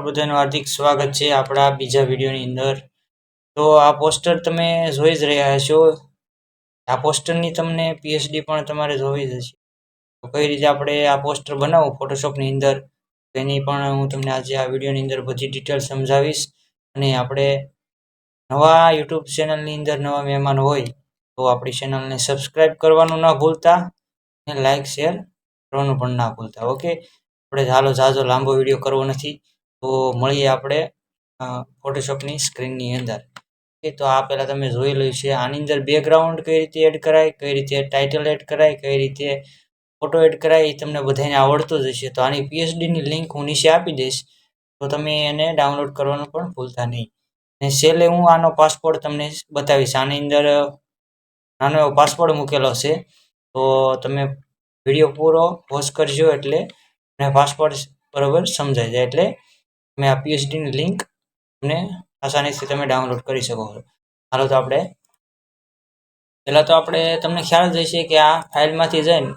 બધાનું હાર્દિક સ્વાગત છે આપણા બીજા વિડીયોની અંદર। તો આ પોસ્ટર તમે જોઈ જ રહ્યા છો। આ પોસ્ટરની તમને પીએચડી પણ તમારે જોવી જ હશે। તો કઈ રીતે આપણે આ પોસ્ટર બનાવવું ફોટોશોપની અંદર તેની પણ હું તમને આજે આ વિડીયોની અંદર બધી ડિટેલ સમજાવીશ। અને આપણે નવા યુટ્યુબ ચેનલની અંદર નવા મહેમાન હોય તો આપણી ચેનલને સબસ્ક્રાઈબ કરવાનું ના ભૂલતા અને લાઈક શેર કરવાનું પણ ના ભૂલતા। ઓકે, આપણે હાલો ઝાઝો લાંબો વિડીયો કરવો નથી, તો મળીએ આપણે ફોટોશોપની સ્ક્રીનની અંદર। ઓકે, તો આ પહેલાં તમે જોઈ લઈ છે। આની અંદર બેકગ્રાઉન્ડ કઈ રીતે એડ કરાય, કઈ રીતે ટાઇટલ એડ કરાય, કઈ રીતે ફોટો એડ કરાય એ તમને બધાને આવડતું જ હશે। તો આની પીએચડીની લિંક હું નીચે આપી દઈશ, તો તમે એને ડાઉનલોડ કરવાનું પણ ભૂલતા નહીં। અને છેલ્લે હું આનો પાસવર્ડ તમને બતાવીશ। આની અંદર નાનો એવો પાસવર્ડ મૂકેલો છે, તો તમે વિડીયો પૂરો વોચ કરજો એટલે પાસવર્ડ બરાબર સમજાઈ જાય, એટલે તમે આ પીએચડીની લિંક તમને આસાનીથી તમે ડાઉનલોડ કરી શકો છો। હાલો તો આપણે પહેલાં તો આપણે તમને ખ્યાલ જ હશે કે આ ફાઇલમાંથી જઈને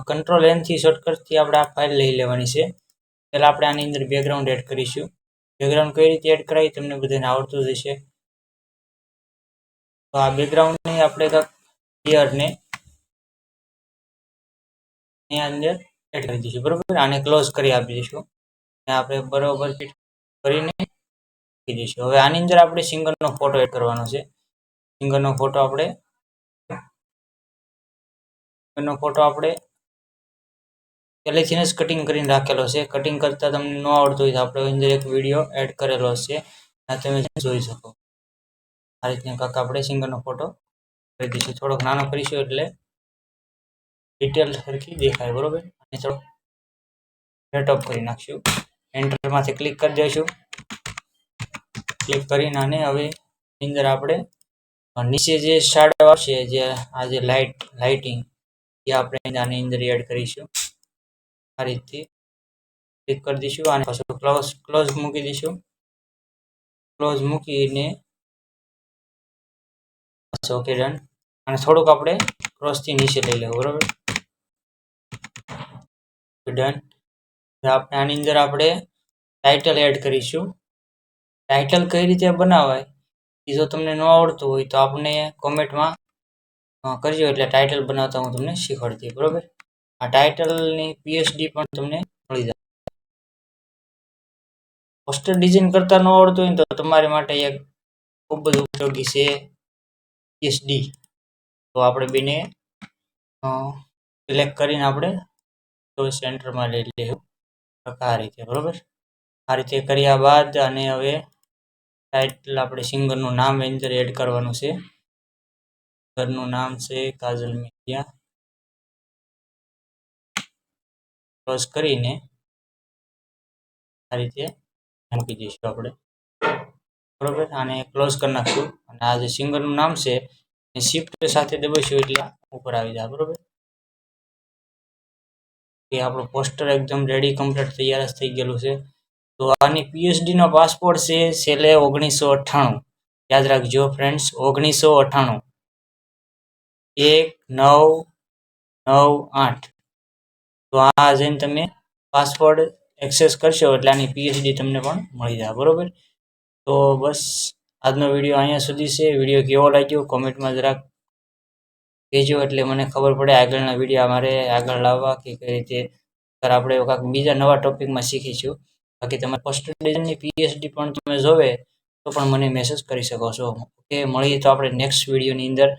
કંટ્રોલ એનથી શોર્ટકટથી આપણે આ ફાઇલ લઈ લેવાની છે। પહેલાં આપણે આની અંદર બેકગ્રાઉન્ડ એડ કરીશું। બેકગ્રાઉન્ડ કઈ રીતે એડ કરાય તમને બધાને આવડતું જ હશે। તો આ બેકગ્રાઉન્ડને આપણે ક્લિયરને અહીંયા અંદર એડ કરી દઈશું, બરાબર। આને ક્લોઝ કરી આપી દઈશું, આપણે બરાબર ફિટ કરીને મૂકી દઈશું। હવે આની અંદર આપણે સિંગરનો ફોટો એડ કરવાનો છે। સિંગરનો ફોટો આપણે પહેલેથી જ કટિંગ કરીને રાખેલો છે। કટિંગ કરતાં તમને ન આવડતું હોય તો આપણે અંદર એક વિડીયો એડ કરેલો છે, આ તમે જોઈ શકો। આ રીતના કાંક આપણે સિંગરનો ફોટો કરી દઈશું, થોડોક નાનો કરીશું એટલે ડિટેલ સરખી દેખાય, બરાબર। અને થોડો સેટઅપ કરી નાખશું। એન્ટરમાંથી ક્લિક કરી દઈશું। ક્લિક કરીને આને હવે અંદર આપણે નીચે જે શાડો આવશે, જે આ જે લાઇટિંગ એ આપણે આની અંદર એડ કરીશું। આ રીતે ક્લિક કરી દઈશું અને પાછું ક્લોઝ મૂકી દઈશું। ક્લોઝ મૂકીને ઓકે ડન। અને થોડુંક આપણે ક્રોસથી નીચે લઈ લેવું, બરાબર, ડન। આપણે આની અંદર આપણે ટાઇટલ એડ કરીશું। ટાઇટલ કઈ રીતે બનાવાય એ જો તમને ન આવડતું હોય તો આપણે કોમેન્ટમાં કરજો, એટલે ટાઇટલ બનાવતા હું તમને શીખવાડી દઈશ, બરાબર। આ ટાઇટલની પીએચડી પણ તમને મળી જાય। પોસ્ટર ડિઝાઇન કરતા ન આવડતું હોય તો તમારી માટે એક ખૂબ જ ઉપયોગી છે પીએચડી। તો આપણે બેને સિલેક્ટ કરીને આપણે તો સેન્ટરમાં લઈ લેવું આ રીતે, બરાબર। આ રીતે કર્યા બાદ અને હવે ટાઇટલ આપણે સિંગરનું નામ અંદર એડ કરવાનું છે। સિંગરનું નામ છે કાજલ મેઘિયા। ક્લોઝ કરીને આ રીતે મૂકી દઈશું આપણે, બરાબર। આને ક્લોઝ કરી નાખશું અને આ જે સિંગરનું નામ છે એ શિફ્ટ સાથે દબાવીશું એટલે ઉપર આવી જાય, બરાબર। એ આપણું પોસ્ટર એકદમ રેડી કમ્પ્લીટ તૈયાર જ થઈ ગયેલું છે। તો આની પીએચડીનો પાસપોર્ટ છે છેલ્લે 1998, યાદ રાખજો ફ્રેન્ડ્સ, 1998 1998। તો આ જઈને તમે પાસવર્ડ એક્સેસ કરશો એટલે આની પીએચડી તમને પણ મળી જાય, બરાબર। તો બસ આજનો વિડીયો અહીંયા સુધી છે। વિડીયો કેવો લાગ્યો કોમેન્ટમાં જરાક કહેજો, એટલે મને ખબર પડે આગળના વિડીયો મારે આગળ લાવવા કે કઈ રીતે આપણે કાંઈક બીજા નવા ટોપિકમાં શીખીશું। બાકી તમારે પોસ્ટર ડિઝાઇનની પીએચડી પણ તમે જોવે તો પણ મને મેસેજ કરી શકો છો। ઓકે, મળીએ તો આપણે નેક્સ્ટ વિડીયોની અંદર।